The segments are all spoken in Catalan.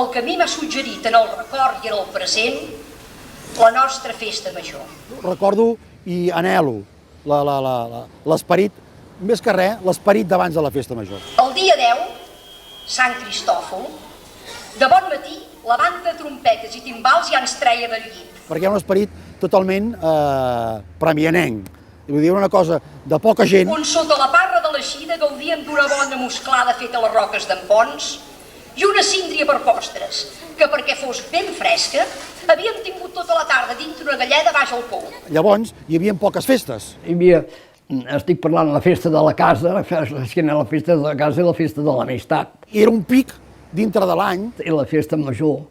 el que a mi m'ha suggerit en el record i en el present la nostra festa major. Recordo i anhelo l'esperit, més que res, l'esperit d'abans de la festa major. El dia 10, Sant Cristòfol, de bon matí, la banda de trompetes i timbals ja ens treia del llit. Perquè hi ha un esperit totalment premianenc. Vull dir, una cosa de poca gent. On sota la parra de l'eixida gaudíem d'una bona mosclada feta a les roques d'en Pons i una síndria per postres, que perquè fos ben fresca, havíem tingut tota la tarda dintre una galleda baix al pou. Llavors, hi havia poques festes. Hi havia, estic parlant de la festa de la casa, la festa de la casa i la festa de l'amistat. Era un pic dintre de l'any. I la festa major.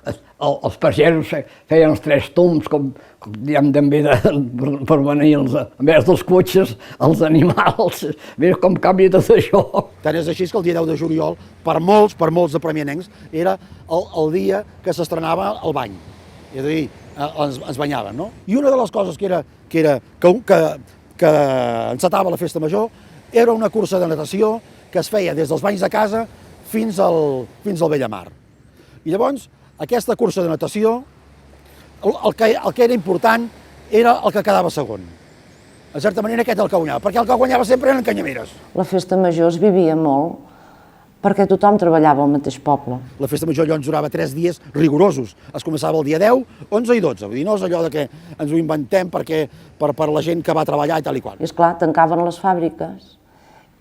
Els pagesos feien els 3 tombs, com diem també, per venir, en vez dels cotxes, els animals. Veus com canvia tot això. Tant és així que el dia 10 de juliol, per molts de premianencs, era el dia que s'estrenava el bany. És a dir, ens banyaven, no? I una de les coses que encetava la festa major era una cursa de natació que es feia des dels banys de casa fins al Bellamar. I llavors, aquesta cursa de natació, el que era important era el que quedava segon. En certa manera aquest el que guanyava, perquè el que guanyava sempre eren canyameres. La festa major es vivia molt perquè tothom treballava al mateix poble. La festa major llavors durava 3 dies rigorosos. Es començava el dia 10, 11 i 12. Vull dir, no és allò que ens ho inventem per la gent que va treballar i tal i qual. I esclar, tancaven les fàbriques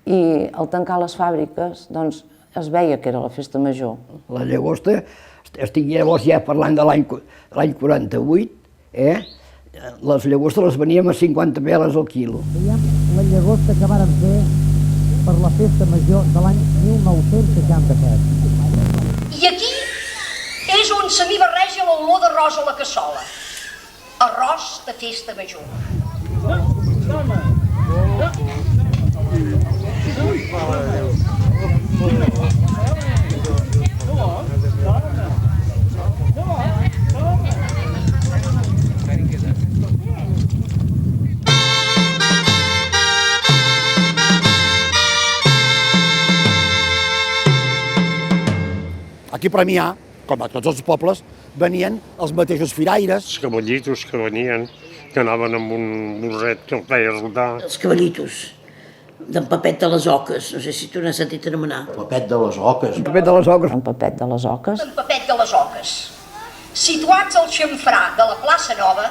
i al tancar les fàbriques doncs es veia que era la festa major. La llagosta, estic llavors ja parlant de l'any 48, les llagostes les veníem a 50 peles al quilo. Veiem la llagosta que vàrem fer per la festa major de l'any 1967. I aquí és on se m'hi barreja l'olor d'arròs a la cassola. Arròs de festa major. Aquí a Premià, com a tots els pobles, venien els mateixos firaires. Els cavallitos que venien, que anaven amb un burret que el feia rodar. Els cavallitos d'en Pepet de les Oques, no sé si tu n'has sentit anomenar. Pepet de les Oques. Pepet de les Oques. En Pepet de les Oques. En Pepet de les Oques, situats al xamfrà de la plaça Nova,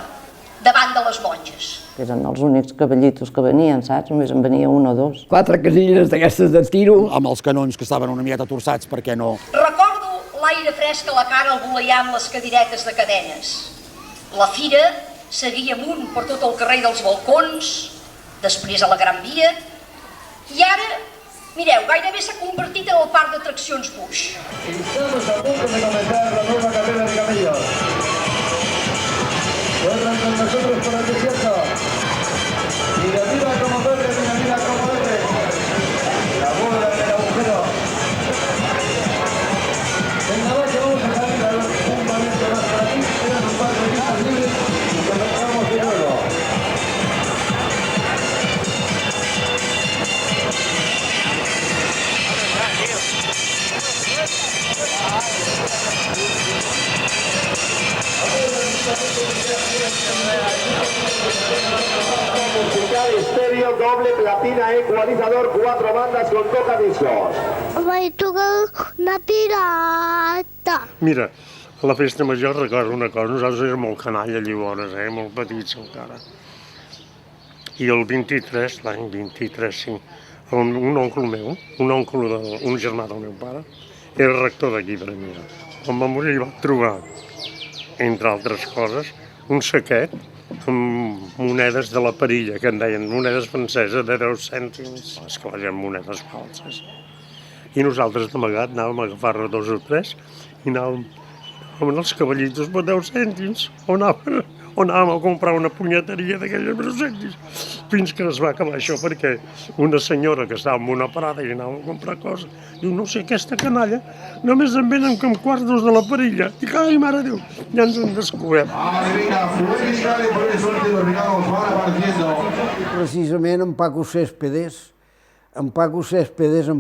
davant de les monges. Eren els únics cavallitos que venien, saps? Només en venia 1 o 2. 4 casilles d'aquestes de tiro. Amb els canons que estaven una miqueta torçats perquè no... Recordo l'aire fresc a la cara al voleiar amb les cadiretes de cadenes. La fira seguia amunt per tot el carrer dels balcons, després a la Gran Via, i ara, mireu, gairebé s'ha convertit en el parc d'atraccions Bush. Estamos a punto de comenzar la nueva carrera de camellos. Corran con nosotros por el desierto. Mira, mira como corre, mira, mira como corre. La bola del agujero. Venga, va, que vamos a salir a ver un momento más por aquí. Quedan un par de pistas libres y comenzamos de nuevo. Musical estéreo, doble platina, ecualizador, 4 bandas con tocadiscos. Vaig tocar una pirata. Mira, a la festa major recordo una cosa, nosaltres érem molt canalla llavors, molt petits encara. I el 23, l'any 23, sí, un oncle meu, un germà del meu pare, era rector d'aquí per mi. Quan va morir va trobar, entre altres coses, un saquet amb monedes de la perilla, que en deien monedes franceses de 10 cèntims. Esclar, eren monedes falses. I nosaltres d'amagat anàvem a agafar-ne 2 o 3 i anàvem als cavallitos per 10 cèntims, o anàvem a comprar una punyeteria d'aquelles 10 cèntims, fins que es va acabar això, perquè una senyora que estava en una parada i anava a comprar coses, diu, no sé, aquesta canalla, només en venen com quarts de la perilla. Dic, ai, mare de Déu, ja ens han descobert. Precisament en Paco Céspedes, en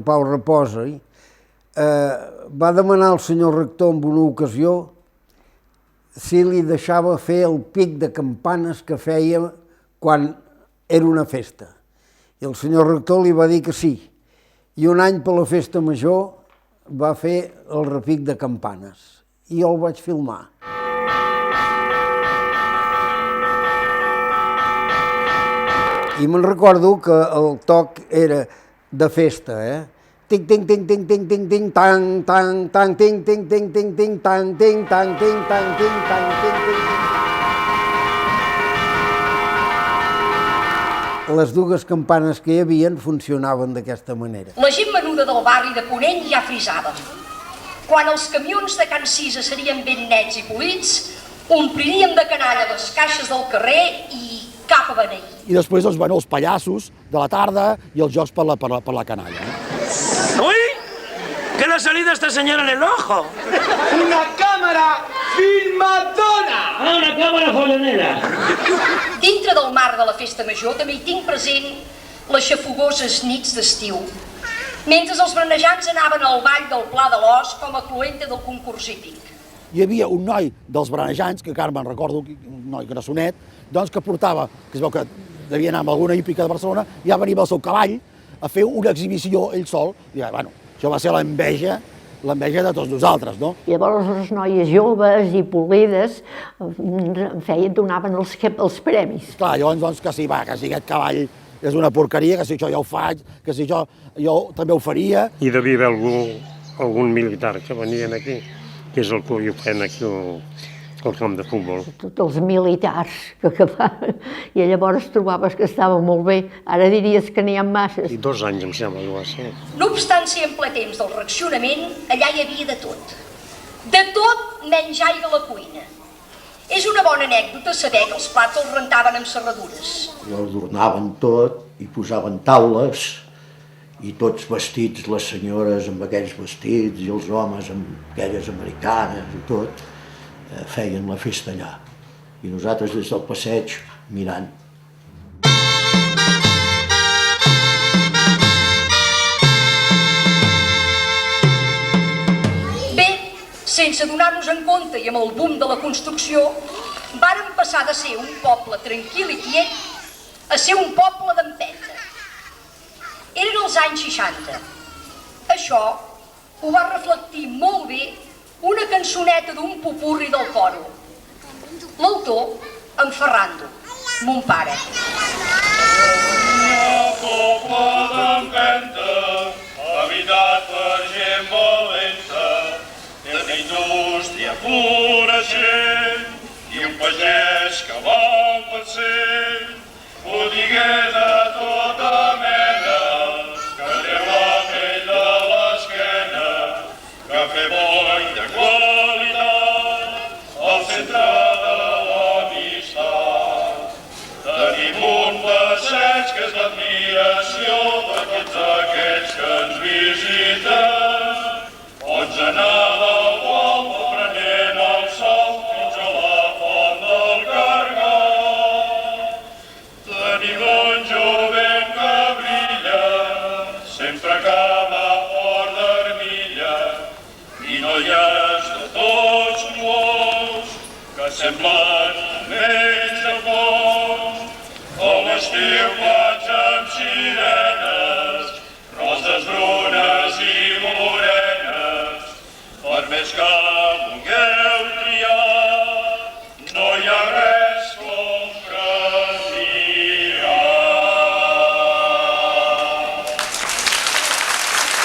Pau reposa, va demanar al senyor rector en una ocasió si li deixava fer el pic de campanes que feia quan era una festa. I el senyor rector li va dir que sí. I un any per la festa major va fer el repic de campanes. I jo el vaig filmar. I me'n recordo que el toc era de festa, Ting, ting, ting, ting, ting, ting, ting, tang, tang, tang, ting, ting, ting, ting, ting, tang, ting, tang, ting, tang, ting, tang, ting, ting. Les dues campanes que hi havia funcionaven d'aquesta manera. La gent menuda del barri de Ponent ja frisava. Quan els camions de Can Cisa serien ben nets i polits, ompliríem de canalla les caixes del carrer i cap a beneir. I després els pallassos de la tarda i els jocs per la canalla. ¡Uy! ¡Que le ha salido a esta señora en el ojo! ¡Una cámara filmadora! ¡Ah, una cámara follonera! Dintre del marc de la festa major també hi tinc present les xafogoses nits d'estiu, mentre els brenejants anaven al ball del Pla de l'Os com a cloenta del concurs hípic. Hi havia un noi dels brenejants, que encara me'n recordo, un noi grassonet, doncs que portava, que es veu que devia anar amb alguna hípica de Barcelona, ja venia amb el seu cavall a fer una exhibició ell sol, i bueno, això va ser l'enveja de tots nosaltres, no? Llavors les noies joves i polides donaven els premis. Clar, llavors, doncs, que si aquest cavall és una porqueria, que si això ja ho faig, que si jo també ho faria. Hi devia haver algun militar que venien aquí, que és el que ho feien aquí al camp de futbol. Tots els militars que acabaven, i llavors trobaves que estava molt bé. Ara diries que n'hi ha masses. I 2 anys, em sembla, que va ser. No obstant ser en ple temps del reaccionament, allà hi havia de tot. De tot menys aigua a la cuina. És una bona anècdota saber que els plats els rentaven amb serradures. I els adornaven tot, i posaven taules, i tots vestits, les senyores amb aquells vestits, i els homes amb aquelles americanes i tot, feien la festa allà. I nosaltres des del passeig mirant. Bé, sense donar-nos en compte i amb el boom de la construcció, vàrem passar de ser un poble tranquil i quiet a ser un poble d'empenta. Eren els anys 60. Això ho va reflectir molt bé una cançoneta d'un popurri del coro. L'autor, en Ferrando, mon pare. Una poble d'empenta, habitat per gent valenta, té una indústria floreixent i un pagès que va al patient, botiguer de tota mena, que treu la pell de l'esquena, cafè bo i de qualitat, al centre de l'amistat. Tenim un passeig que és l'admiració de tots aquells que ens visiten. Pots anar del poble prenent el sol fins a la font del Cargat. Tenim un jovent que brilla, sempre acaba fort d'armilla, i noies de tots colors que semblen menys del món. A l'estiu vaig amb sirenes, roses brunes i morenes. Per més que vulgueu triar, no hi ha res com triar.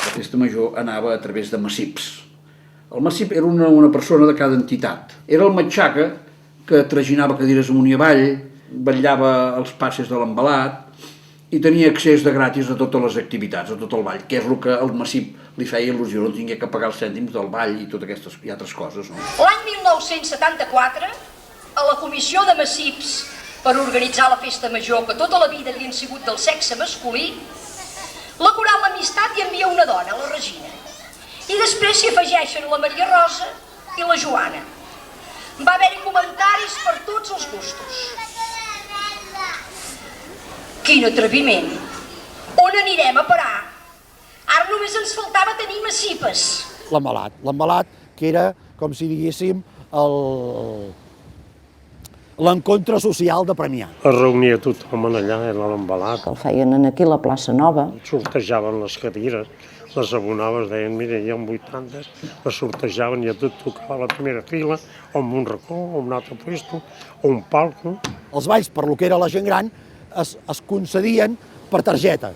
La festa major anava a través de massips. El massip era una persona de cada entitat. Era el matxaca que traginava cadires amunt i avall, vetllava els passes de l'embalat i tenia accés de gratis a totes les activitats, a tot el ball, que és el que al massip li feia il·lusió, no tingué que pagar els cèntims del ball i totes aquestes i altres coses. No? L'any 1974, a la comissió de massips per organitzar la festa major, que tota la vida havien sigut del sexe masculí, la Coral Amistat hi envia una dona, la Regina. I després s'hi afegeixen la Maria Rosa i la Joana. Va haver-hi comentaris per tots els gustos. Quin atreviment! On anirem a parar? Ara només ens faltava tenir massipes. L'embalat, que era, com si diguéssim, l'encontre social de Premià. Es reunia tothom allà, era l'embalat. El feien aquí a la plaça Nova. Sortejaven les cadires, les abonaves, deien, mira, hi ha 80, les sortejaven i a tot tocava a la primera fila, o en un racó, o en un altre puesto, o un palco. Els balls, per lo que era la gent gran, es concedien per targeta.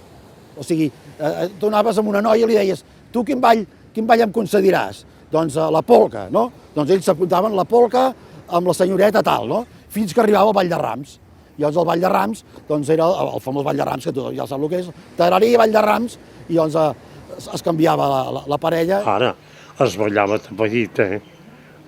O sigui, tu anaves amb una noia i li deies, tu quin ball em concediràs? Doncs la polca, no? Doncs ells s'apuntaven la polca amb la senyoreta tal, no? Fins que arribava el Ball de Rams. Llavors el Ball de Rams, doncs era el famós Ball de Rams, que tu ja saps el que és, tararí, Ball de Rams, i llavors es canviava la parella. Ara es ballava tapadit,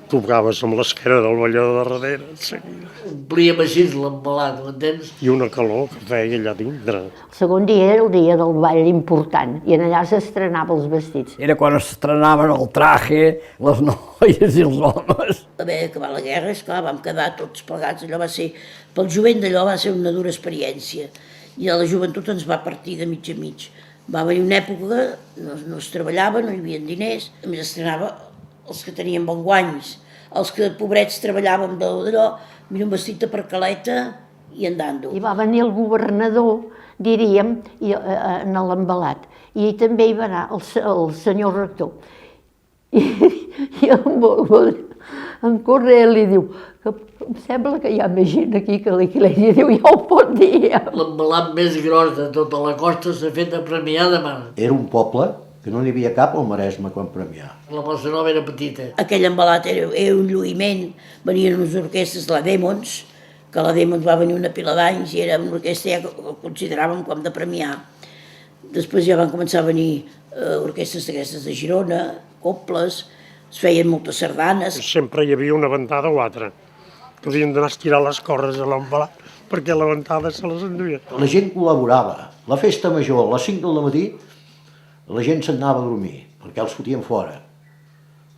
tocaves amb l'esquera del ballador de darrere, en seguida. Omplíem així l'embalat, m'entens? I una calor que feia allà dintre. El segon dia era el dia del ball important i en allà s'estrenava els vestits. Era quan estrenaven el traje, les noies i els homes. Va haver d'acabar la guerra, esclar, vam quedar tots plegats, allò va ser, pel jovent d'allò va ser una dura experiència. I a la joventut ens va partir de mig a mig. Va haver una època, no es treballava, no hi havia diners, a més estrenava els que tenien bons guanys, els que pobrets treballàvem d'allò, mira un vestit de percaleta i andant-ho. I va venir el governador, diríem, en l'embalat, i també hi va anar el senyor rector. I en Correa li diu, que em sembla que hi ha més gent aquí que l'Iglésia, diu, ja ho pot dir. L'embalat més gros de tota la costa s'ha fet a Premià de Mar. Era un poble que no n'hi havia cap al Maresme quan Premià. La Plaça Nova era petita. Aquell embalat era un lluïment, venien unes orquestes de la Demons, que la Demons va venir una pila d'anys i era una orquestra ja que ho consideràvem com de Premià. Després ja van començar a venir orquestres d'aquestes de Girona, cobles, es feien moltes sardanes. Sempre hi havia una ventada o altra, que havien d'anar a estirar les corres a l'embalat, perquè la ventada se les enduia. La gent col·laborava. La festa major, a les 5 del matí, la gent se'n anava a dormir, perquè els fotien fora,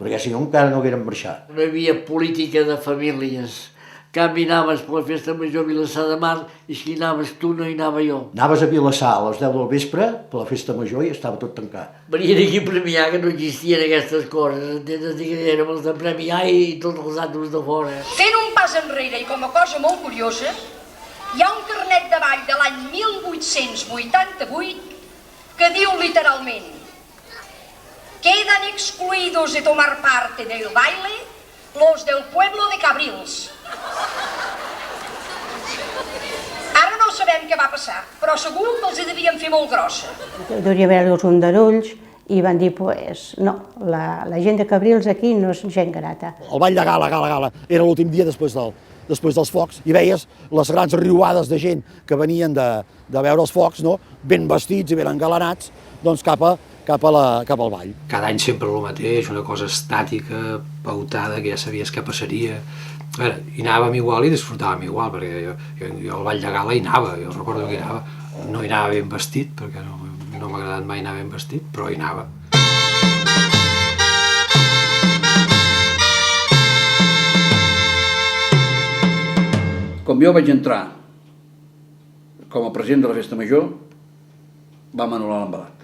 perquè si no encara no hagueren marxat. No hi havia política de famílies. En canvi, anaves per la festa major a Vilassar de Mar i si anaves tu no hi anava jo. Anaves a Vilassar a les 10 del vespre per la festa major i estava tot tancat. Venien aquí a Premià que no existien aquestes coses, entens? Érem els de Premià i tots els altres de fora. Fent un pas enrere i com a cosa molt curiosa, hi ha un carnet de ball de l'any 1888 que diu literalment: quedan excluidos de tomar parte del baile los del pueblo de Cabrils. Ara no sabem què va passar, però segur que els hi devien fer molt grossa. Devia haver els hondarulls i van dir, pues, no, la gent de Cabrils aquí no és gent grata. El ball de gala, era l'últim dia després dels focs, i veies les grans riuades de gent que venien de veure els focs, no? Ben vestits i ben engalanats, doncs cap al ball. Cada any sempre el mateix, una cosa estàtica, pautada, que ja sabies què passaria. A veure, hi anàvem igual i disfrutàvem igual, perquè jo al ball de gala hi anava, jo recordo que hi anava. No hi anava ben vestit, perquè no m'ha agradat mai anar ben vestit, però hi anava. Com jo vaig entrar com a president de la Festa Major, vam anul·lar l'embalat.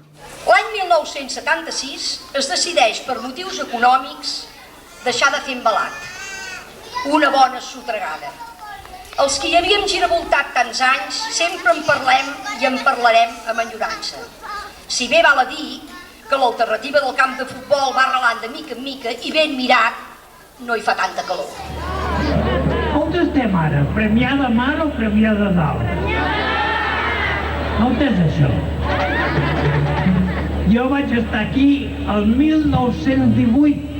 L'any 1976 es decideix per motius econòmics deixar de fer embalat. Una bona sotregada. Els que hi havíem giravoltat tants anys sempre en parlem i en parlarem amb enyorança. Si bé val a dir que l'alternativa del camp de futbol va relant de mica en mica i ben mirat no hi fa tanta calor. On estem ara? Premià de Mar o Premià de Dalt? On és això? Jo vaig estar aquí el 1918.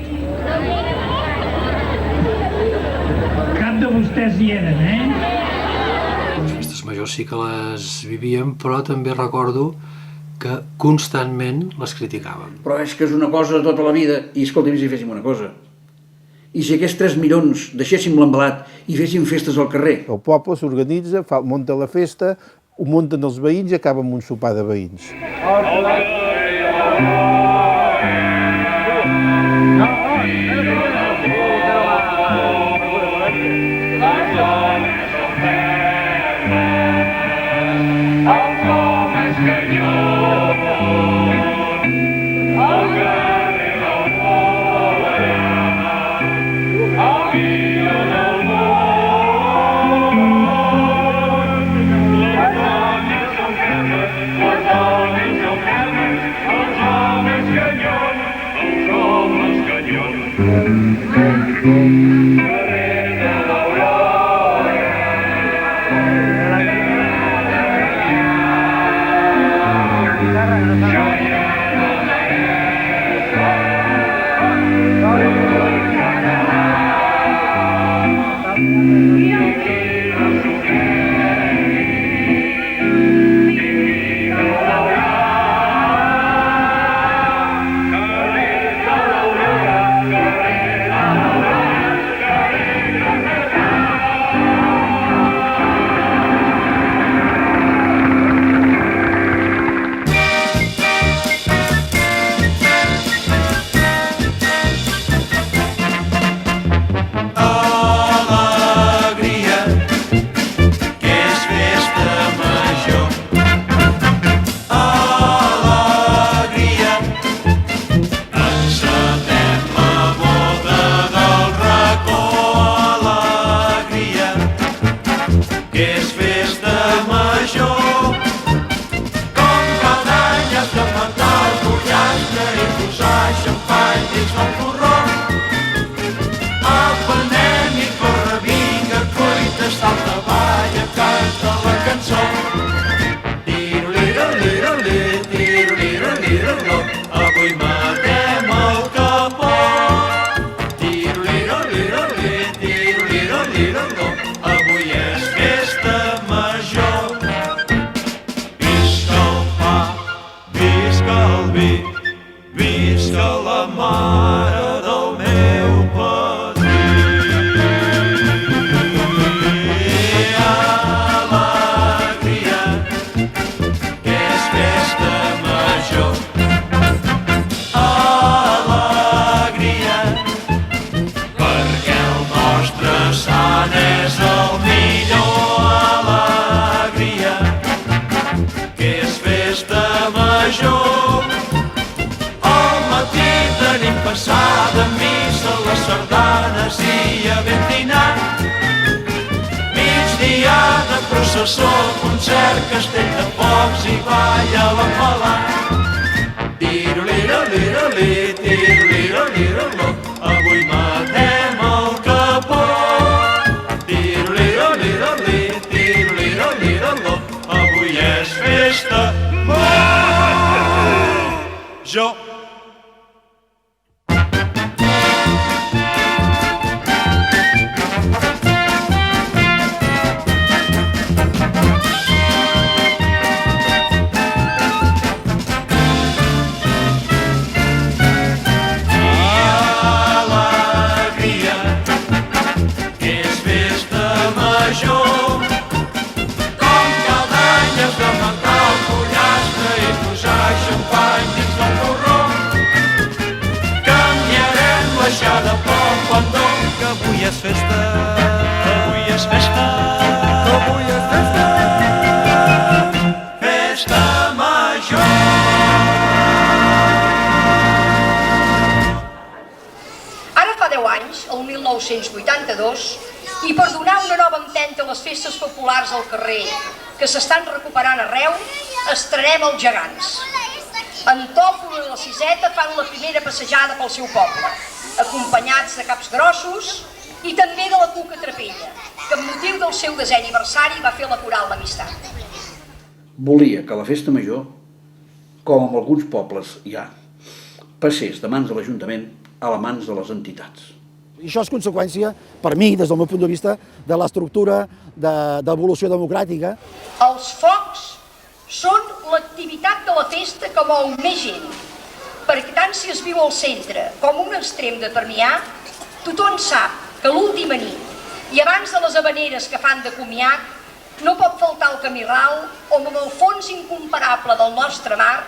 Cap de vostès hi eren, Les festes majors sí que les vivíem, però també recordo que constantment les criticàvem. Però és que és una cosa de tota la vida, i escolta'm, si féssim una cosa. I si aquests 3 milions deixéssim l'embalat i féssim festes al carrer? El poble s'organitza, munta la festa, ho munten els veïns i acaba amb un sopar de veïns. Concert, castell de focs i balla l'embalat. Tiro-liro-liro-li, tiro-liro-liro-lo, avui matem el capó. Tiro-liro-liro-li, tiro-liro-liro-lo, avui és festa major. Avui és festa, avui és festa, avui és festa, festa major. Ara fa 10 anys, el 1982, i per donar una nova empenta a les festes populars al carrer que s'estan recuperant arreu, estrenem els gegants. En Tòfol i la Siseta fan la primera passejada pel seu poble, acompanyats de caps grossos i també de la Cuca Trapella, que amb motiu del seu 10è aniversari va fer la coral l'Amistat. Volia que la festa major, com en alguns pobles hi ha, passés de mans de l'Ajuntament a les mans de les entitats. I això és conseqüència, per mi, des del meu punt de vista, de l'estructura d'evolució democràtica. Els focs són l'activitat de la festa que mou més gent, perquè tant si es viu al centre com un extrem determinat, tothom sap que l'última nit i abans de les habaneres que fan de comiat no pot faltar el camí ral on amb el fons incomparable del nostre mar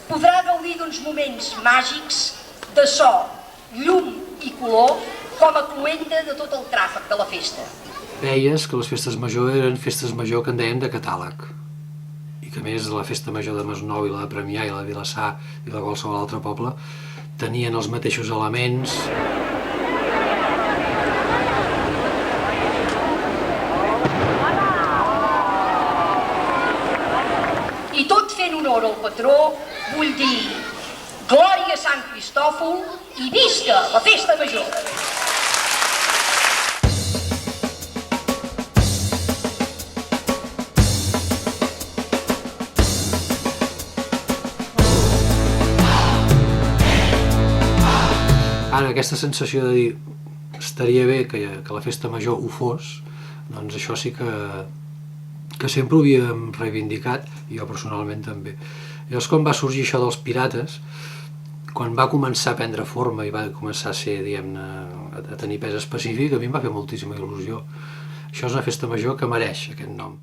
podrà gaudir d'uns moments màgics de so, llum i color com a cluenda de tot el tràfic de la festa. Veies que les festes major eren festes major que en dèiem de catàleg, i que a més la festa major de Masnou i la de Premià i la de Vilassar i la de qualsevol altre poble tenien els mateixos elements. I tot fent honor al patró, vull dir Glòria a Sant Cristòfol i visca la festa major! Ara, aquesta sensació de dir estaria bé que la festa major ho fos, doncs això sí que sempre ho havíem reivindicat, i jo personalment també. Llavors, quan va sorgir això dels pirates, quan va començar a prendre forma i va començar a ser, diguem-ne, a tenir pes específic, a mi em va fer moltíssima il·lusió. Això és una festa major que mereix aquest nom.